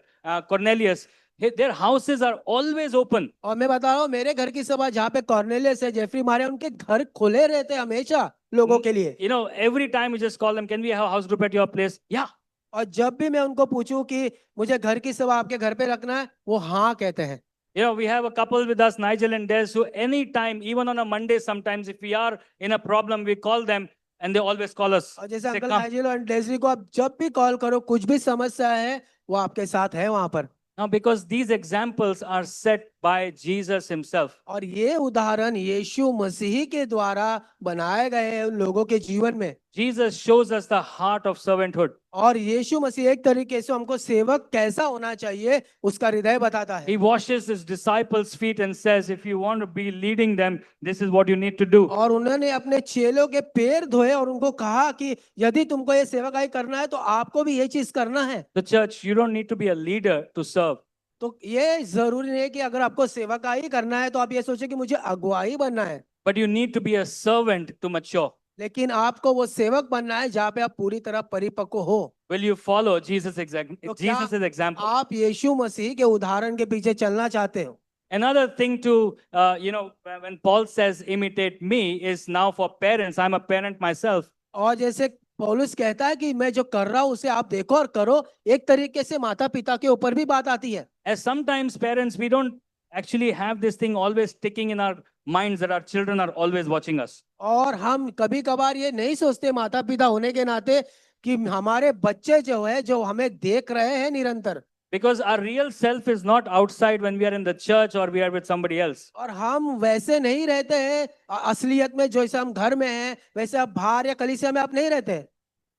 Cornelius, their houses are always open. और मैं बता रहा हूँ, मेरे घर की सभा जहाँ पे कॉर्नेलियस है, जेफरी मारे, उनके घर खुले रहते हैं हमेशा लोगों के लिए। You know, every time you just call them, can we have a house group at your place? Yeah. और जब भी मैं उनको पूछूं कि मुझे घर की सभा आपके घर पे रखना है, वो हाँ कहते हैं। You know, we have a couple with us, Nigel and Des, who anytime, even on a Monday, sometimes if we are in a problem, we call them and they always call us. और जैसे Say, uncle "Come." Nigel और डेजरी को आप जब भी call करो, कुछ भी समस्या है, वो आपके साथ है वहां पर। Now, because these examples are set by Jesus himself. और ये उदाहरण यीशु मसीह के द्वारा बनाए गए हैं उन लोगों के जीवन में। Jesus shows us the heart of servanthood. और यीशु मसीह एक तरीके से हमको सेवक कैसा होना चाहिए उसका हृदय बताता है। He washes his disciples' feet and says, if you want to be leading them, this is what you need to do. और उन्होंने अपने चेलों के पैर धोए और उनको कहा कि यदि तुमको ये सेवकाई करना है तो आपको भी ये चीज करना है। The church, you don't need to be a leader to serve. तो ये जरूरी नहीं है कि अगर आपको सेवकाई करना है तो आप ये सोचे कि मुझे अगुवाई बनना है, But you need to be a servant to mature. लेकिन आपको वो सेवक बनना है जहाँ पे आप पूरी तरह परिपक्व हो। Will you follow Jesus' तो क्या Jesus's example? आप यीशु मसीह के उदाहरण के पीछे चलना चाहते हो? Another thing to, when Paul says imitate me is now for parents. I'm a parent myself. और जैसे पौलुस कहता है कि मैं जो कर रहा हूँ उसे आप देखो और करो, एक तरीके से माता पिता के ऊपर भी बात आती है। As sometimes parents, we don't actually have this thing always sticking in our minds that our children are always watching us. और हम कभी कभार ये नहीं सोचते माता पिता होने के नाते कि हमारे बच्चे जो है जो हमें देख रहे हैं निरंतर। Because our real self is not outside when we are in the church or we are with somebody else. और हम वैसे नहीं रहते हैं असलियत में, जैसे हम घर में हैं वैसे आप बाहर या कलीसिया में आप नहीं रहते।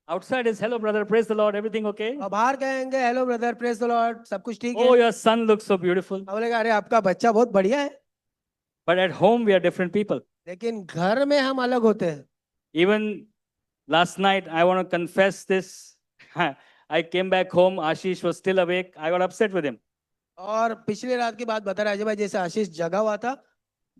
Outside is hello brother, praise the Lord, everything okay? और बाहर कहेंगे hello brother, praise the Lord, सब कुछ ठीक Oh, है। your son looks so beautiful. हम बोलेगा अरे आपका बच्चा बहुत बढ़िया है। But at home we are different people. लेकिन घर में हम अलग होते हैं। Even last night, I want to confess this. I came back home, Ashish was still awake. I got upset with him. और पिछली रात की बात बता रहा है अजय भाई, जैसे आशीष जगा हुआ था,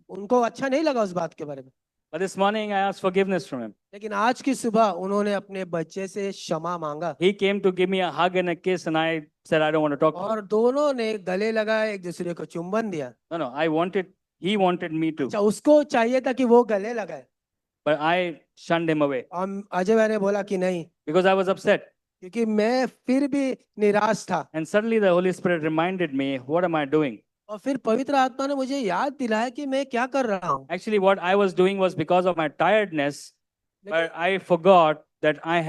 उनको अच्छा नहीं लगा उस बात के बारे में। But this morning I asked forgiveness from him. लेकिन आज की सुबह उन्होंने अपने बच्चे से क्षमा मांगा He came to give me a hug and a kiss, and I said, I don't want to talk to him. और दोनों ने गले लगाए, एक दूसरे को चुंबन दिया। No, he wanted me to, अच्छा, उसको चाहिए था कि वो गले लगाए, but I shunned him away और अजय भाई ने बोला कि नहीं, because I was upset. क्योंकि मैं फिर भी निराश था। And suddenly the Holy Spirit reminded me, what am I doing? और फिर पवित्र आत्मा ने मुझे याद दिलाया कि मैं क्या कर रहा हूँ। Actually, what I was doing was because of my tiredness, but I forgot that I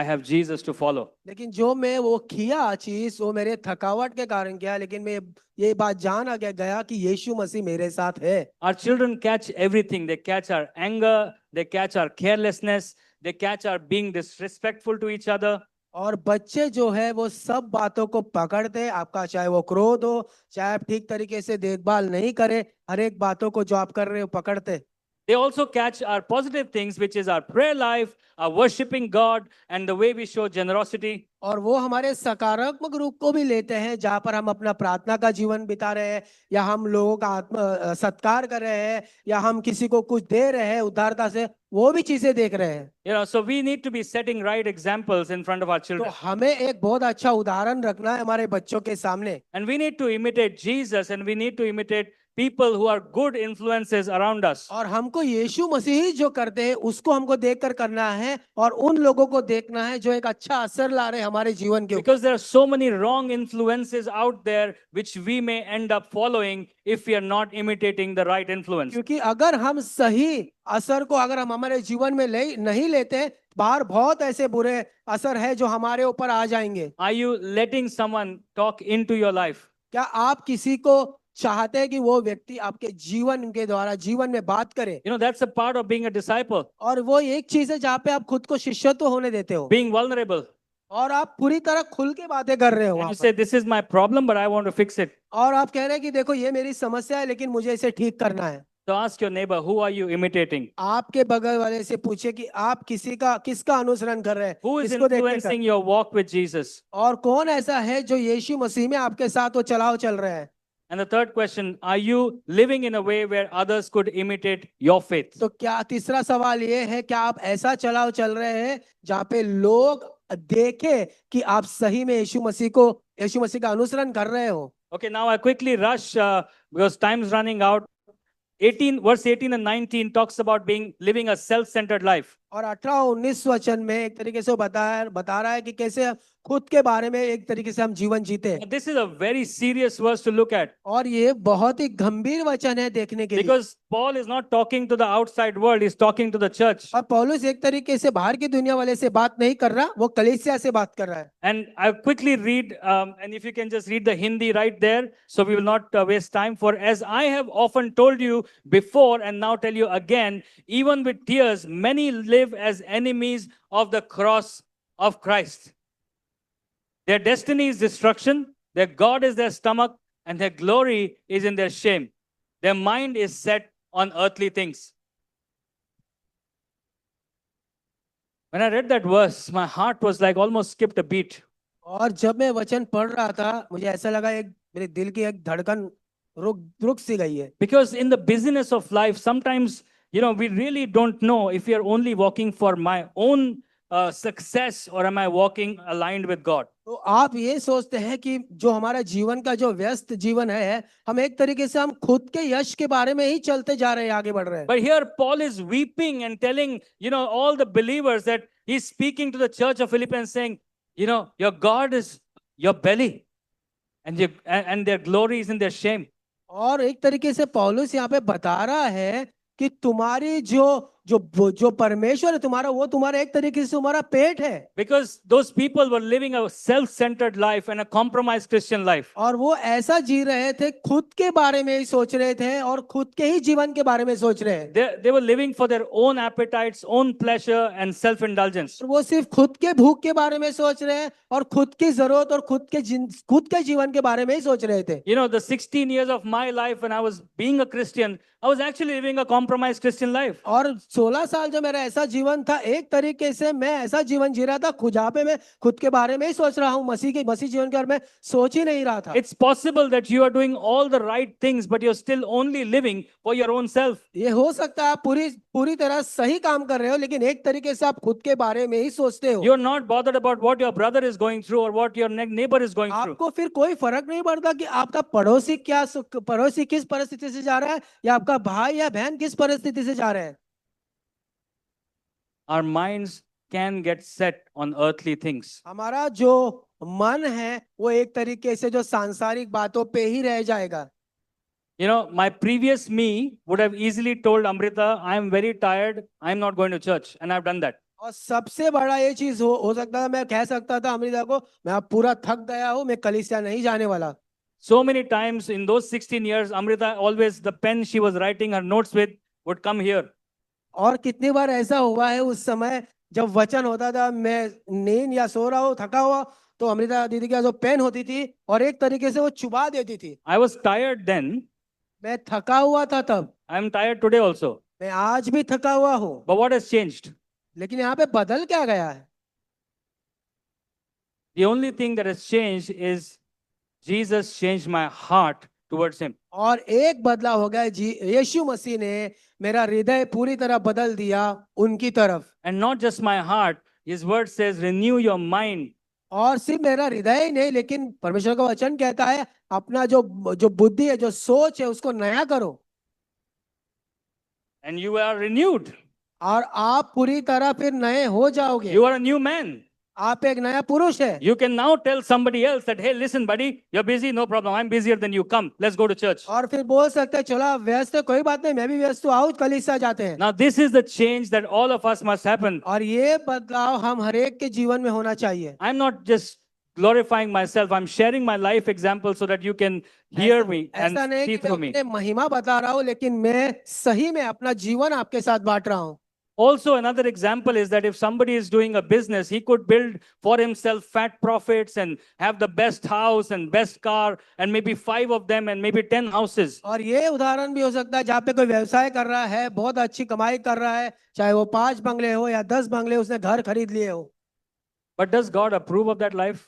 have Jesus to follow. लेकिन जो मैं वो किया चीज, वो मेरे थकावट के कारण किया, लेकिन मैं ये बात जान आ गया कि यीशु मसीह मेरे साथ है। Our children catch everything. They catch our anger, they catch our carelessness, they catch our being disrespectful to each other. और बच्चे जो है वो सब बातों को पकड़ते, आपका चाहे वो क्रोध हो, चाहे आप ठीक तरीके से देखभाल नहीं करे, हर एक बातों को जो आप कर रहे हो पकड़ते। They also catch our positive things, which is our prayer life, our worshiping God, and the way we show generosity. और वो हमारे सकारात्मक रूप को भी लेते हैं, जहाँ पर हम अपना प्रार्थना का जीवन बिता रहे हैं, या हम लोगों का आत्म सत्कार कर रहे हैं, या हम किसी को कुछ दे रहे हैं उदारता से, वो भी चीजें देख रहे हैं। So we need to be setting right examples in front of our तो children. हमें एक बहुत अच्छा उदाहरण रखना है हमारे बच्चों के सामने। And we need to imitate Jesus, and we need to imitate people who are good influences around us. और हमको यीशु मसीह जो करते हैं उसको हमको देखकर करना है, और उन लोगों को देखना है जो एक अच्छा असर ला रहे हैं हमारे जीवन के ऊपर। Because there are so many wrong influences out there which we may end up following if we are not imitating the right influence. क्योंकि अगर हम सही असर को अगर हम हमारे जीवन में नहीं लेते, बाहर बहुत ऐसे बुरे असर है जो हमारे ऊपर आ जाएंगे। Are you letting someone talk into your life? क्या आप किसी को चाहते हैं कि वो व्यक्ति आपके जीवन के द्वारा जीवन में बात करे? That's a part of being a disciple. और वो एक चीज है जहाँ पे आप खुद को शिष्यत्व होने देते हो। Being vulnerable. और आप पूरी तरह खुल के बातें कर रहे हो And वहां you पर। say, this is my problem, but I want to fix it. और आप कह रहे हैं कि देखो ये मेरी समस्या है लेकिन मुझे इसे ठीक करना है। So ask your neighbor, who are you imitating? आपके बगल वाले से पूछे कि आप किसका अनुसरण कर रहे हैं, Who is किसको देख के कर। influencing your walk with Jesus? और कौन ऐसा है जो यीशु मसीह में आपके साथ वो चल रहा है। And the third question, are you living in a way where others could imitate your faith? तो क्या तीसरा सवाल ये है, क्या आप ऐसा चल रहे हैं जहाँ पे लोग देखे कि आप सही में यीशु मसीह का अनुसरण कर रहे हो। Okay, now I quickly rush because time's running out. verse 18 and 19 talks about living a self-centered life. और 18-19 वचन में एक तरीके से वो बता रहा है कि कैसे खुद के बारे में एक तरीके से हम जीवन जीते हैं। This is a very serious verse to look at. और ये बहुत ही गंभीर वचन है देखने के लिए। Because Paul is not talking to the outside world, he's talking to the church. और पौलुस एक तरीके से बाहर की दुनिया वाले से बात नहीं कर रहा, वो कलीसिया से बात कर रहा है। And I quickly read, and if you can just read the Hindi right there, so we will not waste time. For as I have often told you before and now tell you again, even with tears, many live as enemies of the cross of Christ. Their destiny is destruction, their God is their stomach, and their glory is in their shame. Their mind is set on earthly things. When I read that verse, my heart was like almost skipped a beat. और जब मैं वचन पढ़ रहा था, मुझे ऐसा लगा एक मेरे दिल की एक धड़कन रुक सी गई है। Because in the busyness of life, sometimes, we really don't know if we are only walking for my own success or am I walking aligned with God. तो आप ये सोचते हैं कि जो हमारा जीवन का जो व्यस्त जीवन है, हम एक तरीके से हम खुद के यश के बारे में ही चलते जा रहे हैं, आगे बढ़ रहे हैं। But here Paul is weeping and telling, all the believers that he's speaking to the church of Philippians saying, your God is your belly and their glory is in their shame. और एक तरीके से पौलुस यहाँ पे बता रहा है कि तुम्हारी जो परमेश्वर है तुम्हारा, वो तुम्हारा एक तरीके से तुम्हारा पेट है। Because those people were living a self-centered life and a compromised Christian life. और वो ऐसा जी रहे थे, खुद के बारे में ही सोच रहे थे और खुद के ही जीवन के बारे में सोच रहे हैं। They were living for their own appetites, own pleasure and self-indulgence. वो सिर्फ खुद के भूख के बारे में सोच रहे हैं और खुद की जरूरत और खुद के जीवन के बारे में ही सोच रहे थे। The 16 years of my life when I was being a Christian, I was actually living a compromised Christian life. और 16 साल जो मेरा ऐसा जीवन था, एक तरीके से मैं ऐसा जीवन जी रहा था जहाँ पे मैं खुद के बारे में ही सोच रहा हूँ, मसीह जीवन के बारे में सोच ही नहीं रहा था। It's possible that you are doing all the right things, but you're still only living for your own self. ये हो सकता है आप पूरी तरह सही काम कर रहे हो, लेकिन एक तरीके से आप खुद के बारे में ही सोचते हो। You're not bothered about what your brother is going through or what your neighbor is going through. आपको फिर कोई फर्क नहीं पड़ता कि आपका पड़ोसी किस परिस्थिति से जा रहा है या आपका भाई या बहन किस परिस्थिति से जा रहे हैं। Our minds can get set on earthly things. हमारा जो मन है वो एक तरीके से जो सांसारिक बातों पे ही रह जाएगा। My previous me would have easily told Amrita, I am very tired, I am not going to church, and I've done that. और सबसे बड़ा ये चीज हो सकता था, मैं कह सकता था अमृता को, मैं अब पूरा थक गया हूँ, मैं कलीसिया नहीं जाने वाला। So many times in those 16 years, Amrita always, the pen she was writing her notes with would come here. और कितनी बार ऐसा हुआ है उस समय जब वचन होता था, मैं नींद या सो रहा हूँ, थका हुआ, तो अमृता दीदी की जो पेन होती थी और एक तरीके से वो चुबा देती थी। I was tired then. मैं थका हुआ था तब। I am tired today also. मैं आज भी थका हुआ हूँ। But what has changed? लेकिन यहाँ पे बदल क्या गया है? The only thing that has changed is Jesus changed my heart towards him. और एक बदलाव हो गया, यीशु मसीह ने मेरा हृदय पूरी तरह बदल दिया उनकी तरफ। And not just my heart, his word says renew your mind. और सिर्फ मेरा हृदय ही नहीं, लेकिन परमेश्वर का वचन कहता है अपना जो बुद्धि है, जो सोच है, उसको नया करो। And you are renewed. और आप पूरी तरह फिर नए हो जाओगे। You are a new man. आप एक नया पुरुष है। You can now tell somebody else that, hey, listen, buddy, you're busy, no problem. I'm busier than you. Come, let's go to church. और फिर बोल सकते हैं, चलो आप व्यस्त है, कोई बात नहीं, मैं भी व्यस्त हूँ, आओ कलीसिया जाते हैं। Now, this is the change that all of us must happen. और ये बदलाव हम हर एक के जीवन में होना चाहिए। I'm not just glorifying myself. I'm sharing my life example so that you can hear me and ऐसा नहीं see कि मैं through me. अपने महिमा बता रहा हूँ, लेकिन मैं सही में अपना जीवन आपके साथ बांट रहा हूँ। Also, another example is that if somebody is doing a business, he could build for himself fat profits and have the best house and best car and maybe 5 of them and maybe 10 houses. और ये उदाहरण भी हो सकता है जहाँ पे कोई व्यवसाय कर रहा है, बहुत अच्छी कमाई कर रहा है, चाहे वो 5 बंगले हो या 10 बंगले, उसने घर खरीद लिए हो। But does God approve of that life?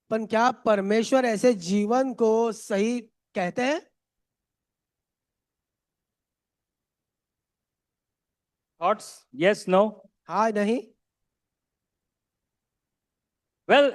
पर क्या परमेश्वर ऐसे जीवन को सही कहते हैं? Thoughts? Yes, no? हाँ, नहीं? Well,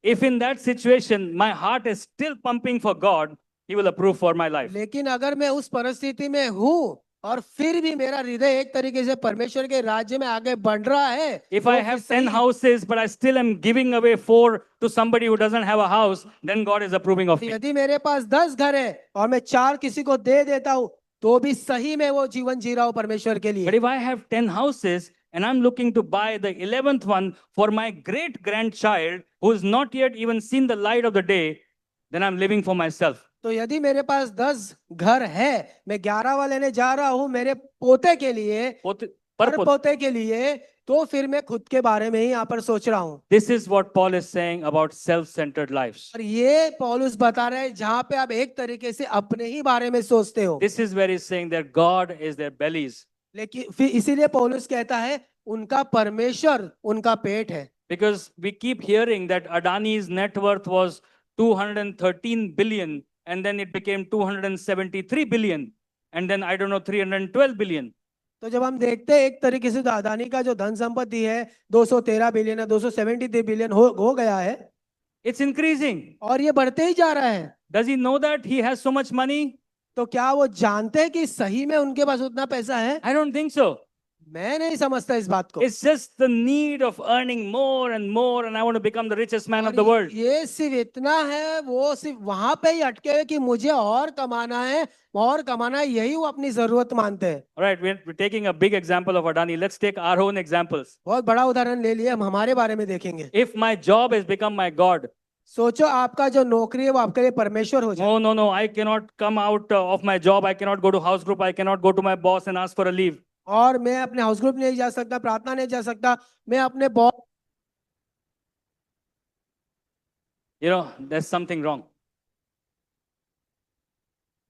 if in that situation my heart is still pumping for God, He will approve for my life. लेकिन अगर मैं उस परिस्थिति में हूँ और फिर भी मेरा हृदय एक तरीके से परमेश्वर के राज्य में आगे बढ़ रहा है, If तो I फिर have सही- 10 houses, but I still am giving away 4 to somebody who doesn't have a house, then God is approving of me. यदि मेरे पास 10 घर है और मैं 4 किसी को दे देता हूँ, तो भी सही में वो जीवन जी रहा हूँ परमेश्वर के लिए। But if I have 10 houses and I'm looking to buy the 11th one for my great grandchild who has not yet even seen the light of the day, then I'm living for myself. तो यदि मेरे पास 10 घर है, मैं 11वां लेने जा रहा हूँ मेरे पोते के लिए, पर पोते के लिए, तो फिर मैं खुद के बारे में ही यहाँ पर सोच रहा हूँ। This is what Paul is saying about self-centered lives. और ये पौलुस बता रहे हैं जहाँ पे आप एक तरीके से अपने ही बारे में सोचते हो। This is where he's saying that God is their bellies. लेकिन फिर इसीलिए पौलुस कहता है उनका परमेश्वर उनका पेट है। Because we keep hearing that Adani's net worth was 213 billion and then it became 273 billion and then I don't know 312 billion. तो जब हम देखते हैं एक तरीके से तो अदानी का जो धन संपत्ति है 213 बिलियन है, 273 बिलियन हो गया है। It's increasing. और ये बढ़ते ही जा रहा है। Does he know that he has so much money? तो क्या वो जानते हैं कि सही में उनके पास उतना पैसा है? I don't think so. मैं नहीं समझता इस बात को। It's just the need of earning more and more and I want to become the richest man of the world. ये सिर्फ इतना है, वो सिर्फ वहां पे ही अटके हुए कि मुझे और कमाना है, यही वो अपनी जरूरत मानते हैं। All right, we're taking a big example of Adani. Let's take our own examples. बहुत बड़ा उदाहरण ले लिए, हम हमारे बारे में देखेंगे। If my job has become my God, सोचो आपका जो नौकरी है वो आपके लिए परमेश्वर हो जाए। no, I cannot come out of my job. I cannot go to house group. I cannot go to my boss and ask for a leave. और मैं अपने हाउस ग्रुप नहीं जा सकता, प्रार्थना नहीं जा सकता, मैं अपने बॉस, there's something wrong.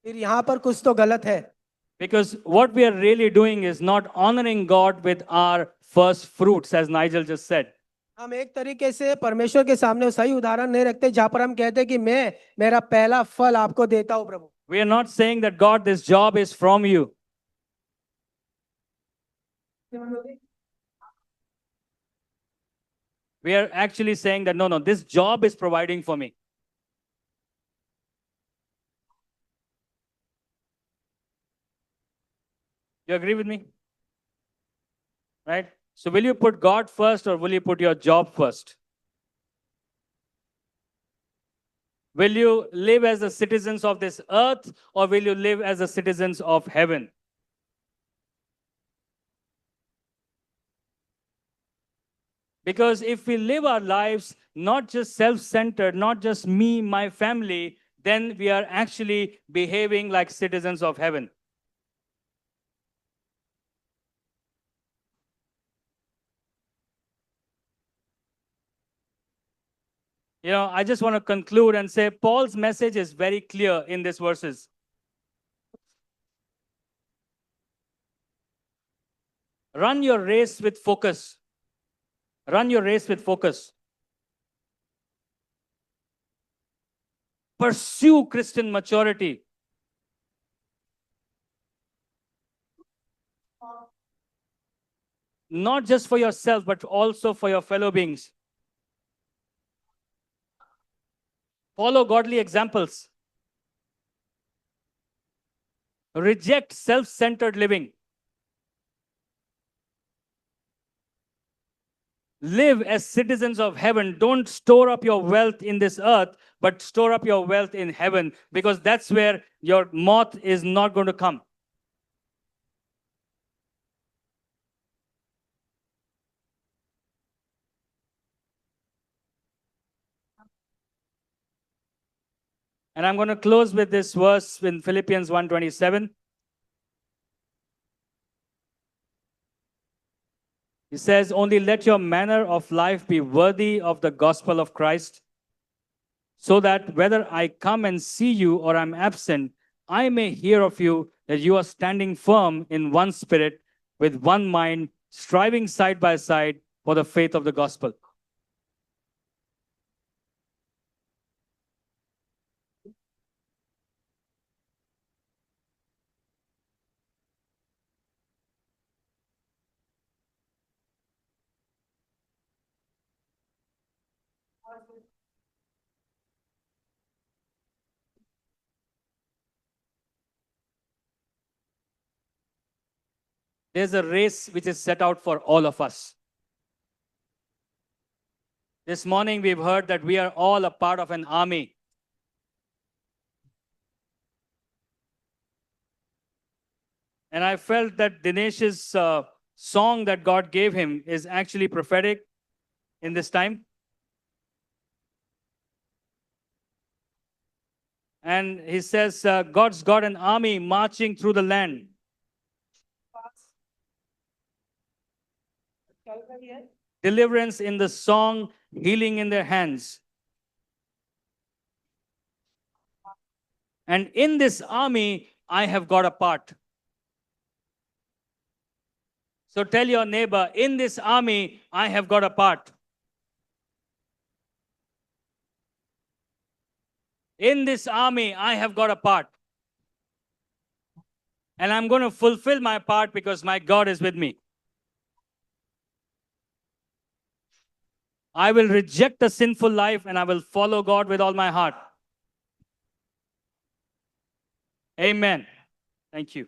फिर यहाँ पर कुछ तो गलत है। Because what we are really doing is not honoring God with our first fruits, as Nigel just said. हम एक तरीके से परमेश्वर के सामने सही उदाहरण नहीं रखते जहां पर हम कहते हैं कि मैं मेरा पहला फल आपको देता हूं प्रभु। We are not saying that God, this job is from you. We are actually saying that no, this job is providing for me. You agree with me? Right? So will you put God first or will you put your job first? Will you live as the citizens of this earth or will you live as the citizens of heaven? Because if we live our lives not just self-centered, not just me, my family, then we are actually behaving like citizens of heaven. I just want to conclude and say Paul's message is very clear in these verses. Run your race with focus. Run your race with focus. Pursue Christian maturity. Not just for yourself, but also for your fellow beings. Follow godly examples. Reject self-centered living. Live as citizens of heaven. Don't store up your wealth in this earth, but store up your wealth in heaven, because that's where your moth is not going to come. And I'm going to close with this verse in Philippians 1:27. He says, only let your manner of life be worthy of the gospel of Christ, so that whether I come and see you or I'm absent, I may hear of you that you are standing firm in one spirit, with one mind, striving side by side for the faith of the gospel. There's a race which is set out for all of us. This morning we've heard that we are all a part of an army. And I felt that Dinesh's song that God gave him is actually prophetic in this time. And he says, God's got an army marching through the land. Deliverance in the song, healing in their hands. And in this army, I have got a part. So tell your neighbor, in this army, I have got a part. In this army, I have got a part. And I'm going to fulfill my part because my God is with me. I will reject the sinful life and I will follow God with all my heart. Amen. Thank you.